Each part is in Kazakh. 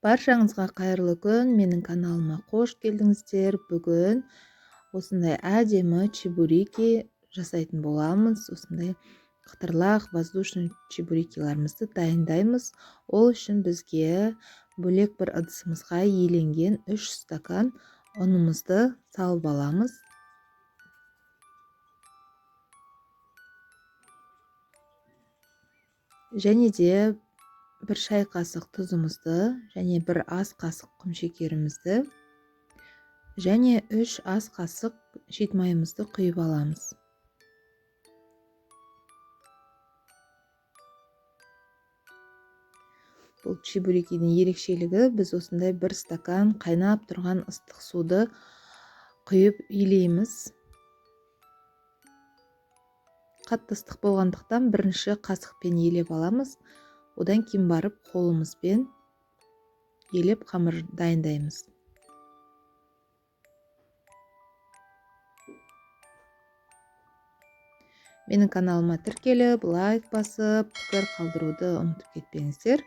Баршаңызға қайырлы күн, менің каналыма қош келдіңіздер. Бүгін осындай әдемі чебуреки жасайтын боламыз. Осындай қытырлақ воздушный чебурекиларымызды дайындаймыз. Ол үшін бізге бөлек бір ыдысымызға еленген 3 стакан ұнымызды салып аламыз. Және де бір шай қасық тұзымызды, және бір ас қасық құмшекерімізді, және 3 ас қасық жетмайымызды құйып аламыз. Бұл чебурекидің ерекшелігі, біз осындай бір стакан қайнап тұрған ыстық суды құйып илейміз. Қатты ыстық болғандықтан бірінші қасықпен елеп аламыз. Одан кейін барып қолымызбен елеп қамыр дайындаймыз. Менің каналыма тіркеліп, лайк басып, пікір қалдыруды ұмытып кетпеңіздер.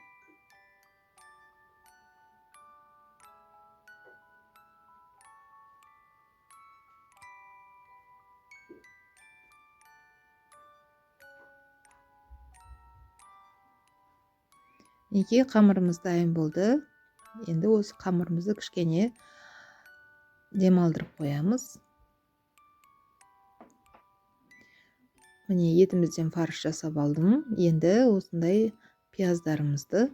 Неге қамырымыз дайын болды. Енді осы қамырымызды кішкене демалдырып қоямыз. Міне етімізден фарш жасап алдым. Енді осындай пияздарымызды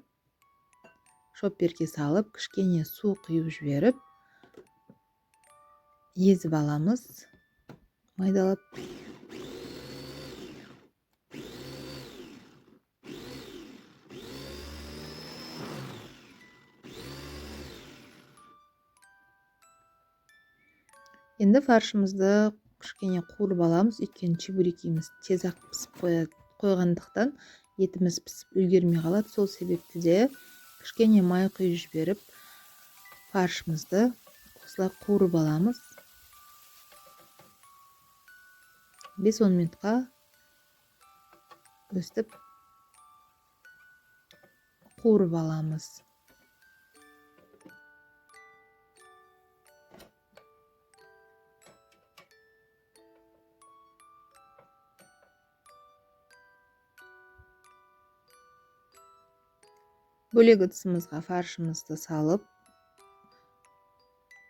шопперге салып, кішкене су құйып жіберіп, езіп аламыз. Майдалап. Енді фаршымызды кішкене қуырып аламыз. Өйткені чебурекиміз тез ақ пісіп қойғандықтан етіміз пісіп үлгермей қалады. Сол себепті де кішкене май құйып жіберіп, фаршымызды осылай қуырып аламыз. 5-10 минутқа өстіп қуырып аламыз. Бөлек ыдысымызға фаршымызды салып,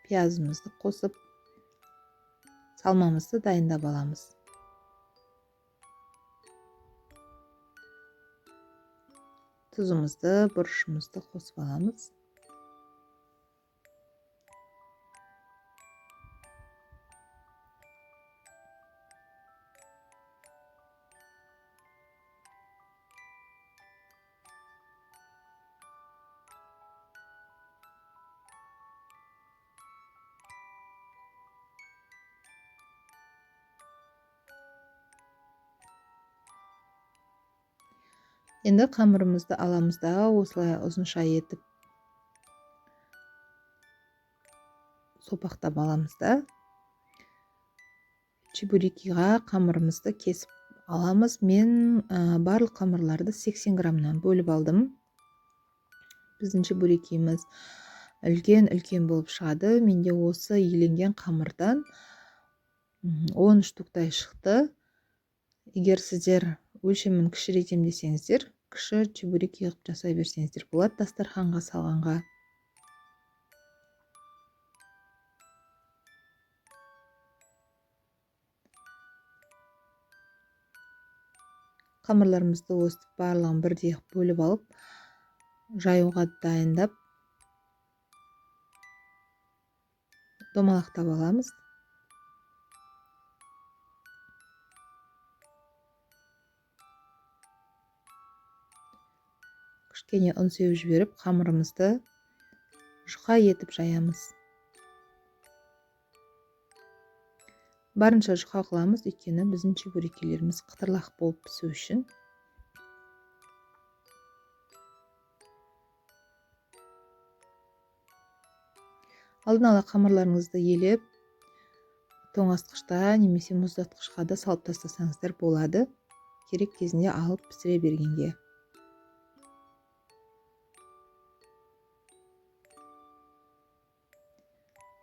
пиязымызды қосып, салмамызды дайындап аламыз. Тұзымызды, бұрышымызды қосып аламыз. Енді қамырымызды аламыз да осылай ұзынша етіп сопақтап аламыз да. Чебурекиға қамырымызды кесіп аламыз. Мен барлық қамырларды 80 граммнан бөліп алдым. Біздің чебурекиміз үлкен болып шығады. Менде осы еленген қамырдан 10 штуктай шықты. Егер сіздер өлшемін кішірейтем десеңіздер, кіші чебуреки қылып жасай берсеңіздер болады дастарханға салғанға. Қамырларымызды өстіп барлығын бірдей бөліп алып, жаюға дайындап, домалақтап аламыз. Кішкене ұн сеуіп жіберіп, қамырымызды жұқа етіп жаямыз. Барынша жұқа қыламыз, өйткені біздің чебурекилеріміз қытырлақ болып пісу үшін. Алдын ала қамырларыңызды елеп, тоңазытқышта немесе мұздатқышқа да салып тастасаңыздар болады. Керек кезінде алып пісіре бергенге.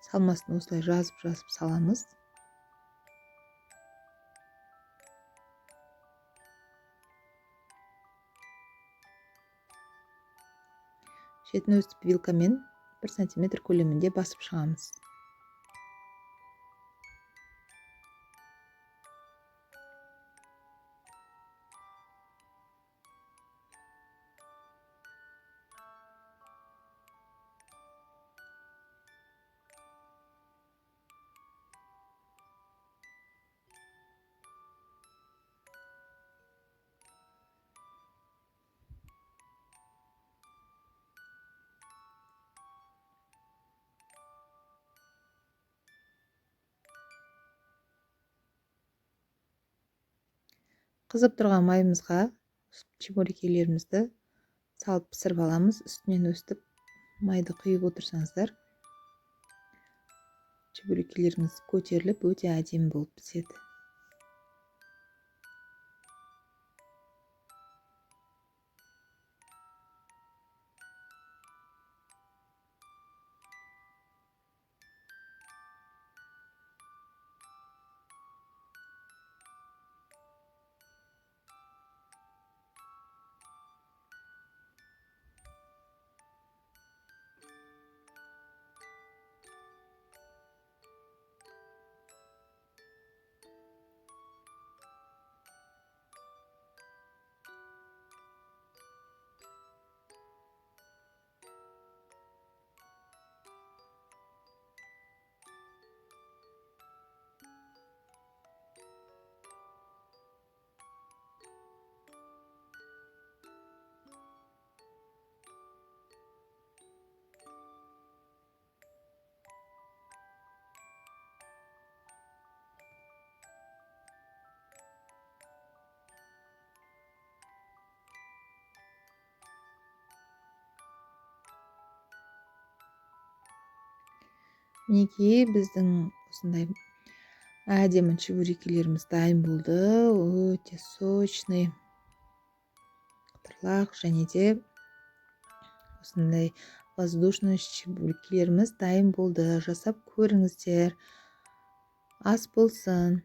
салмасын осылай жазып саламыз. Шетін өстіп вилкамен 1 сантиметр көлемінде басып шығамыз. Қызып тұрған майымызға чебурекелерімізді салып пісіріп аламыз. Үстінен өстіп майды құйып отырсаңыздар, чебурекелеріңіз көтеріліп өте әдемі болып піседі. Мінекей біздің осындай әдемі чебурекелеріміз дайын болды. Өте сочный, қытырлақ және де осындай воздушный чебурекелеріміз дайын болды. Жасап көріңіздер. Ас болсын.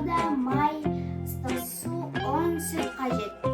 soda, may, su, un, süt қажет.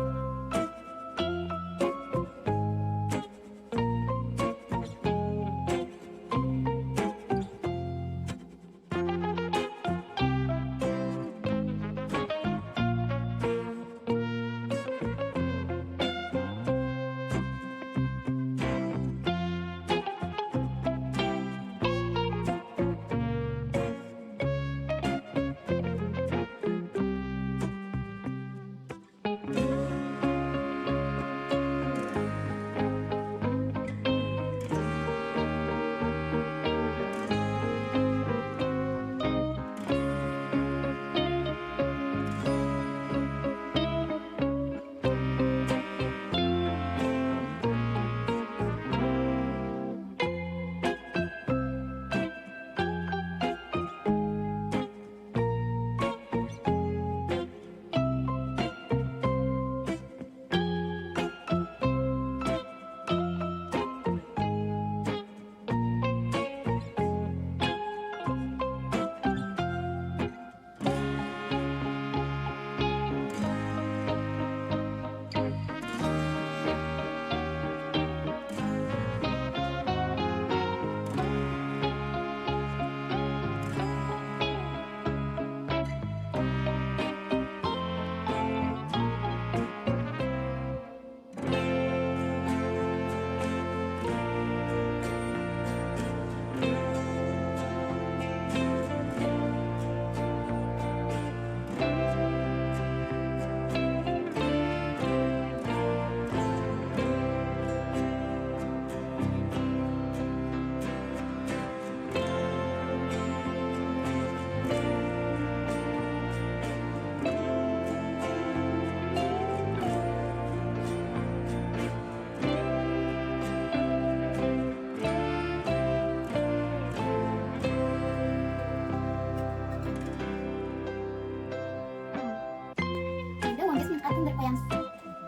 Енді 15 минутқа тындырып қоямыз.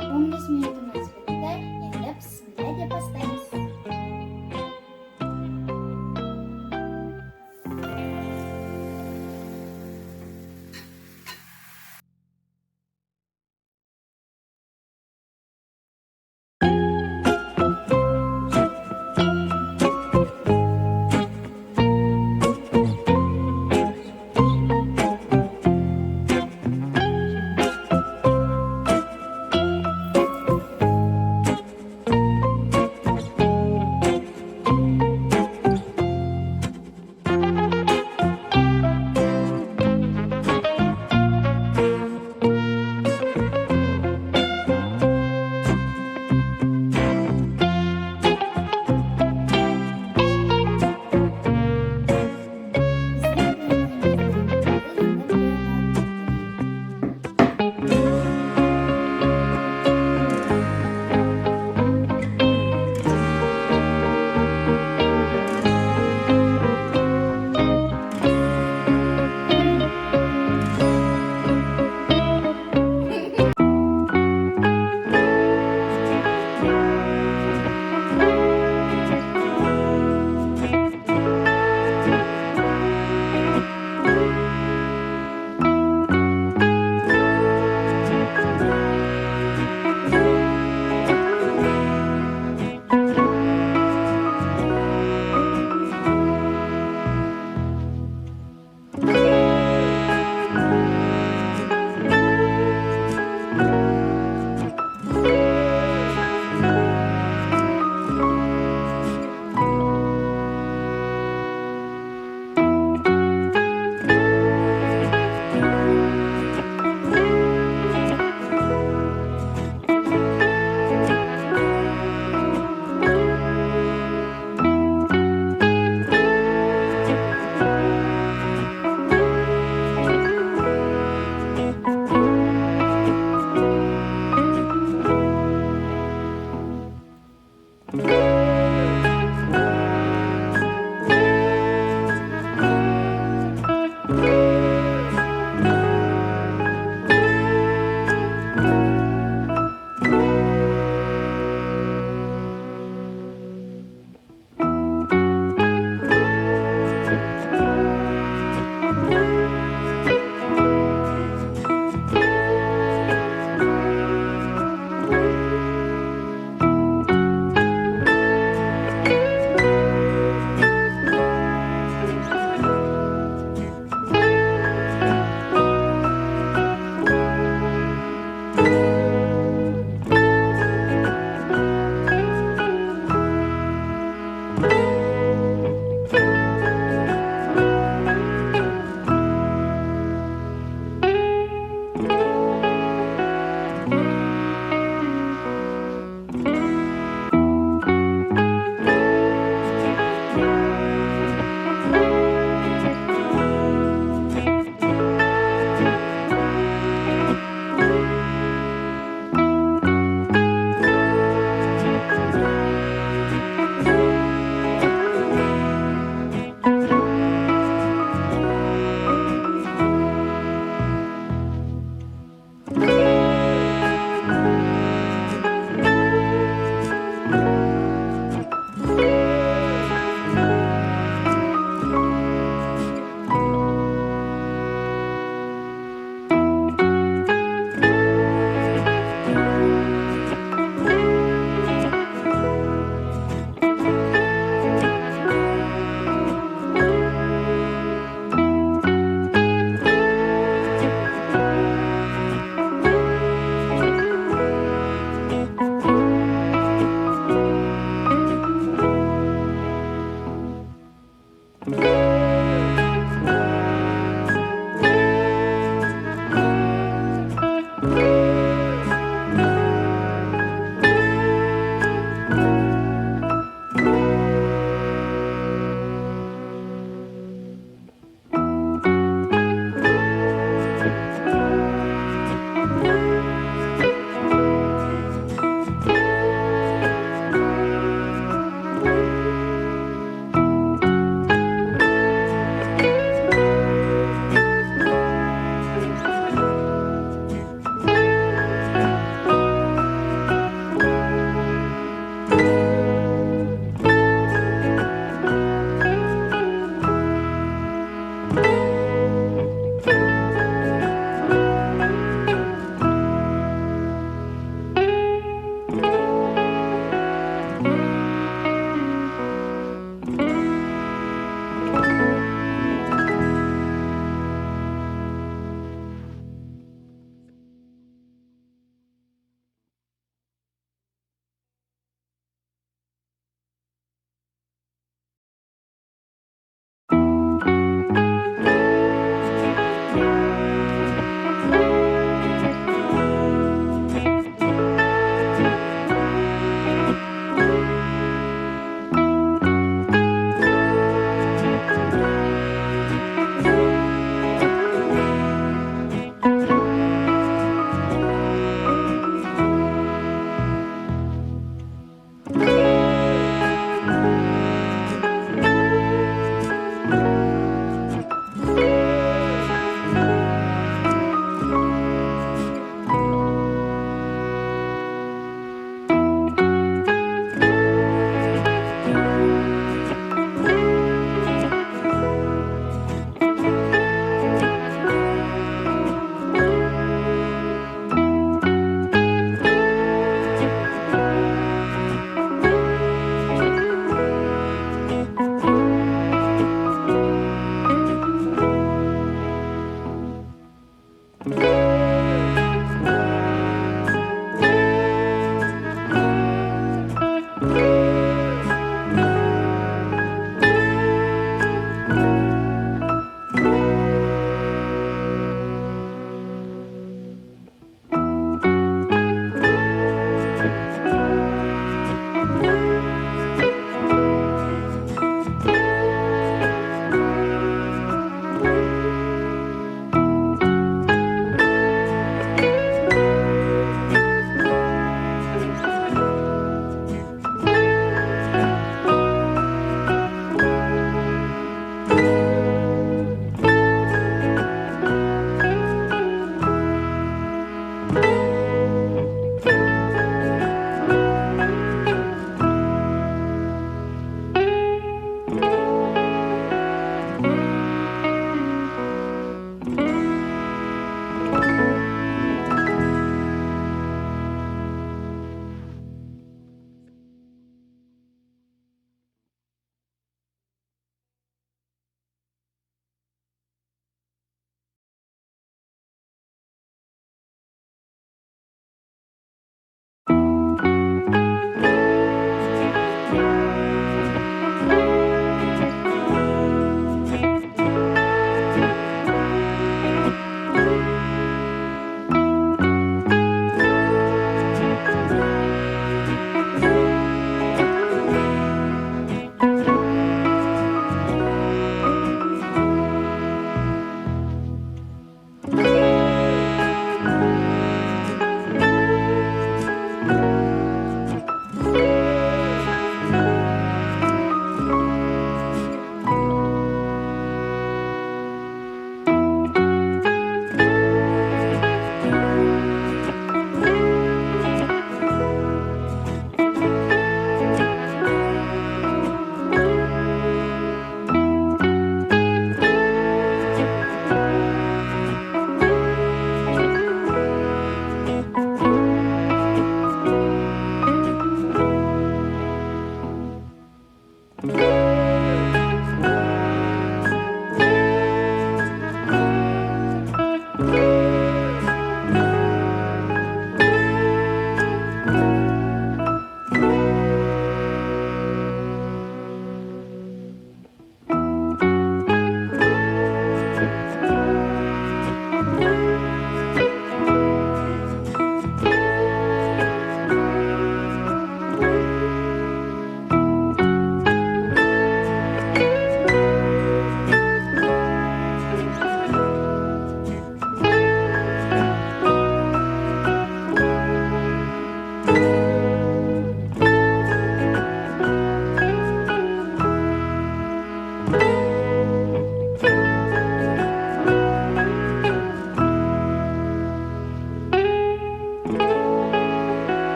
15 минутымыз бітті. Енді бісміллә деп бастаймыз.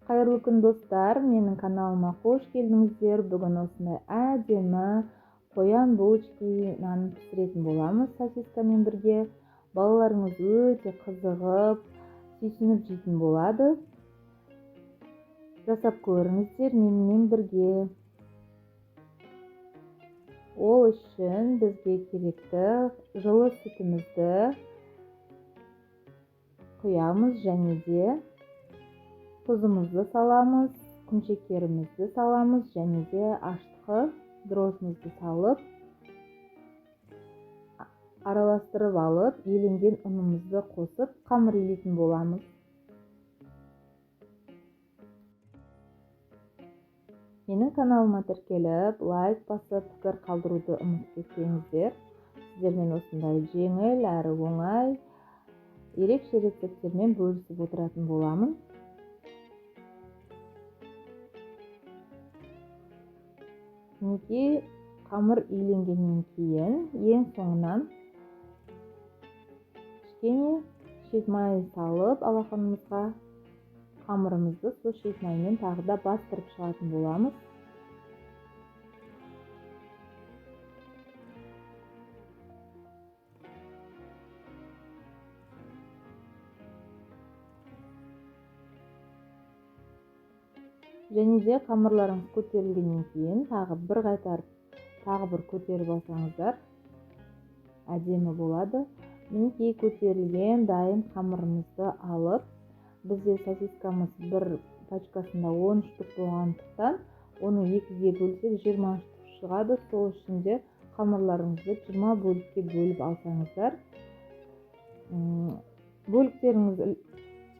қайырлы күн достар, менің каналыма қош келдіңіздер. Бүгін осындай әдемі қоян булочки нанын пісіретін боламыз сосискамен бірге. Балаларыңыз өте қызығып, сүйсініп жейтін болады. Жасап көріңіздер менімен бірге. Ол үшін бізге керекті жылы сүтімізді құямыз және де тұзымызды саламыз, күншекерімізді саламыз және де ашытқы дрожжымызды салып, араластырып алып, еленген ұнымызды қосып, қамыр илейтін боламыз. Менің каналыма тіркеліп, лайк басып, пікір қалдыруды ұмытып кетпеңіздер. Сіздермен осындай жеңіл әрі оңай, ерекше рецепттермен бөлісіп отыратын боламын. Мінекей қамыр үйленгеннен кейін ең соңынан кішкене шет май салып алақанымызға қамырымызды сол шет маймен тағы да бастырып шығатын боламыз. Және де қамырларыңыз көтерілгеннен кейін тағы бір көтеріп алсаңыздар әдемі болады. Мінекей көтерілген дайын қамырымызды алып, бізде сосискамыз бір пачкасында 10 штук болғандықтан, оны екіге бөлсек 20 штук шығады. Сол үшін де қамырларыңызды 20 бөлікке бөліп алсаңыздар, бөліктеріңіз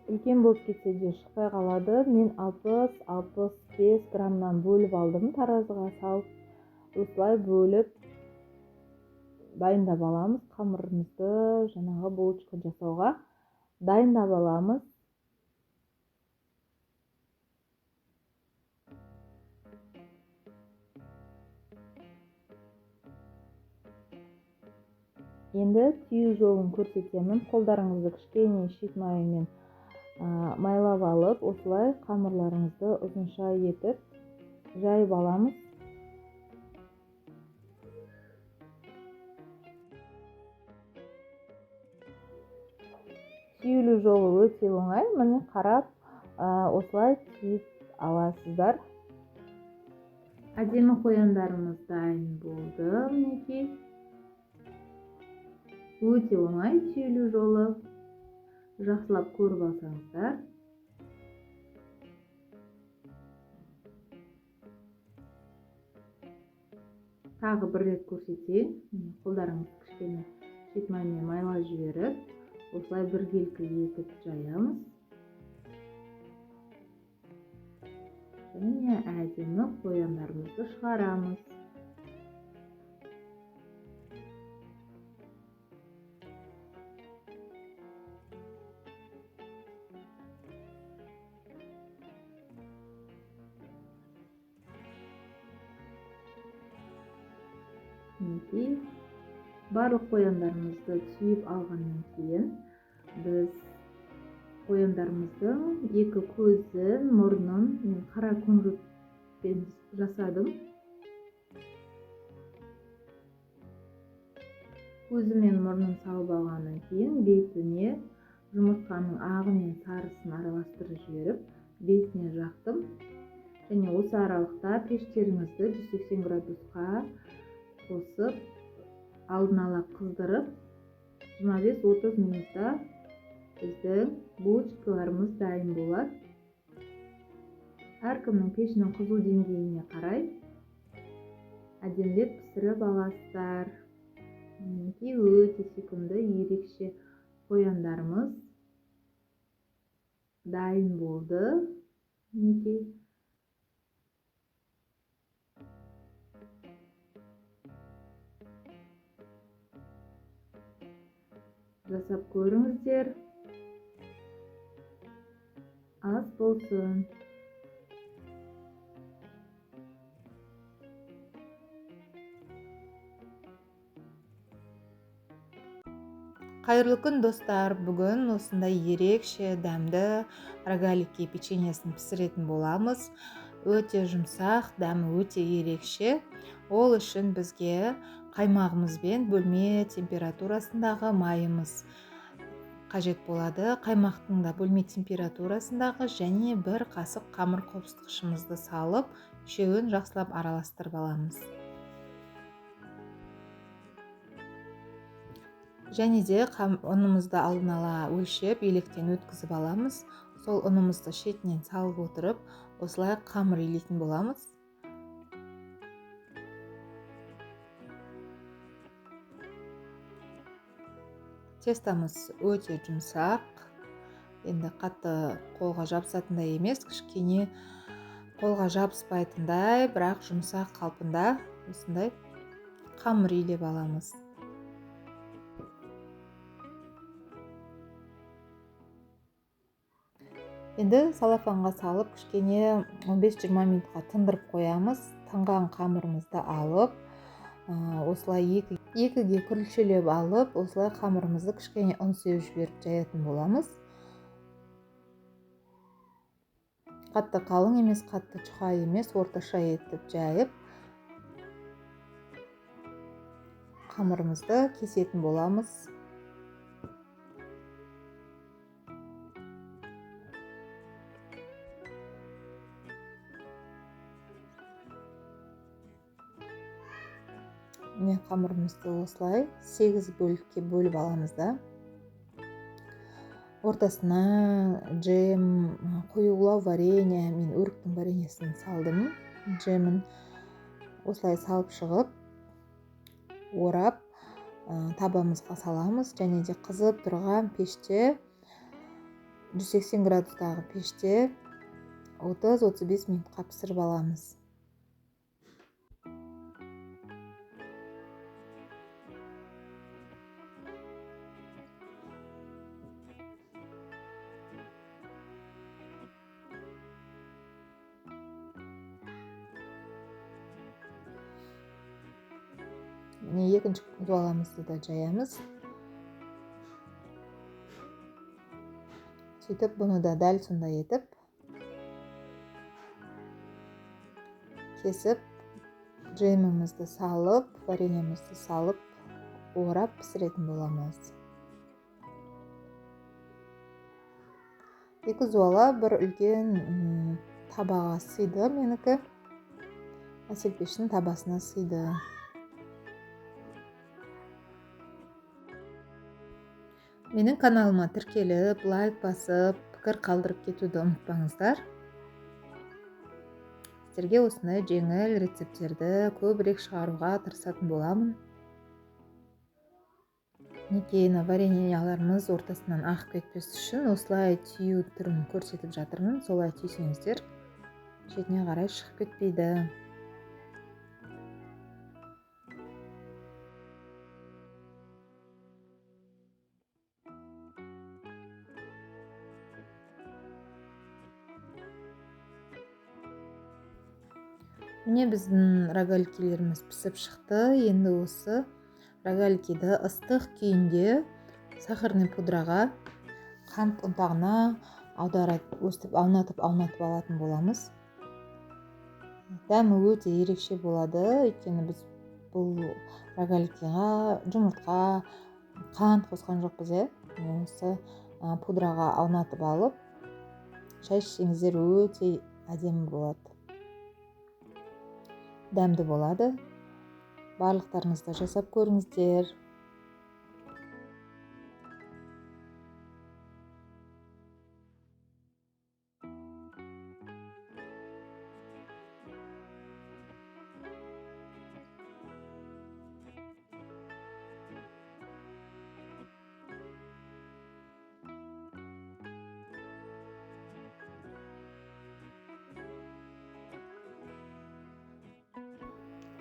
үлкен болып кетсе де шықпай қалады. Мен 60-65 граммнан бөліп алдым, таразыға салып. Осылай бөліп дайындап аламыз. Қамырымызды жаңағы булочка жасауға дайындап аламыз. Енді түйу жолын көрсетемін. Қолдарыңызды кішкене шет майымен майлап алып, осылай қамырларыңызды ұзынша етіп жайып аламыз. Түйілу жолы өте оңай. Міне қарап, осылай түйіп аласыздар. Әдемі қояндарымыз дайын болды. Мінекей өте оңай түйілу жолы. Жақсылап көріп алсаңыздар. Тағы бір рет көрсетейін. Қолдарыңыз кішкене шет маймен майлап жіберіп, осылай біркелкі етіп жаямыз. Және әдемі қояндарымызды шығарамыз. Мінекей барлық қояндарымызды түйіп алғаннан кейін, біз қояндарымыздың екі көзін, мұрнын қара күңгіртпен жасадым. Көзі мен мұрнын салып алғаннан кейін, бетіне жұмыртқаның ағы мен сарысын араластырып жіберіп, бетіне жақтым. Және осы аралықта пештеріңізді 180 градусқа қосып, алдын ала қыздырып, 25-30 минутта біздің булочкаларымыз дайын болады. Әркімнің пешінің қызу деңгейіне қарай әдемілеп пісіріп аласыздар. Өте сүйкімді, ерекше қояндарымыз дайын болды. Жасап көріңіздер. Ас болсын. Қайырлы күн достар, бүгін осындай ерекше дәмді рогалики печеньесін пісіретін боламыз. Өте жұмсақ, дәмі өте ерекше. Ол үшін бізге қаймағымыз бен бөлме температурасындағы майымыз қажет болады. Қаймақтың да бөлме температурасындағы және бір қасық қамыр қопсытқышымызды салып, үшеуін жақсылап араластырып аламыз. Және де ұнымызды алдын ала өлшеп, електен өткізіп аламыз. Сол ұнымызды шетінен салып отырып, осылай қамыр илейтін боламыз. Тестамыз өте жұмсақ. Енді қатты қолға жабысатындай емес, кішкене қолға жабыспайтындай, бірақ жұмсақ қалпында осындай қамыр илеп аламыз. Енді салафанға салып, кішкене 15-20 минутқа тындырып қоямыз. Тынған қамырымызды алып, осылай екіге күрілшелеп алып, осылай қамырымызды кішкене ұн сеуіп жіберіп жаятын боламыз. Қатты қалың емес, қатты жұқа емес, орташа етіп жайып, қамырымызды кесетін боламыз. Қамырымызды осылай 8 бөлікке бөліп аламыз да. Ортасына джем, қоюлау варенье, мен өріктің вареньесін салдым. Джемін осылай салып шығып, орап, табамызға саламыз. Және де қызып тұрған пеште, 180 градустағы пеште 30-35 минутқа пісіріп аламыз. Екінші дуаламызды да жаямыз. Сөйтіп, бұны да дәл сондай етіп кесіп, джемімізді салып, вареньемізді салып, орап пісіретін боламыз. 2 дуала бір үлкен табаға сыйды менікі. Әсел пештің табасына сыйды. Менің каналыма тіркеліп, лайк басып, пікір қалдырып кетуді ұмытпаңыздар. Сіздерге осындай жеңіл рецептерді көбірек шығаруға тырысатын боламын. Некен вареньеларымыз ортасынан ағып кетпес үшін осылай түйу түрін көрсетіп жатырмын. Солай түйсеңіздер, шетіне қарай шығып кетпейді. Міне біздің рогаликилеріміз пісіп шықты. Енді осы рогаликиді ыстық күйінде сахарный пудраға, қант ұнтағына аунатып алатын боламыз. Дәмі өте ерекше болады, өйткені біз бұл рогаликиға жұмыртқа, қант қосқан жоқпыз. Осы пудраға аунатып алып, шай ішсеңіздер өте әдемі болады. Дәмді болады. Барлықтарыңызды жасап көріңіздер.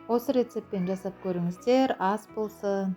Осы рецептпен жасап көріңіздер, ас болсын.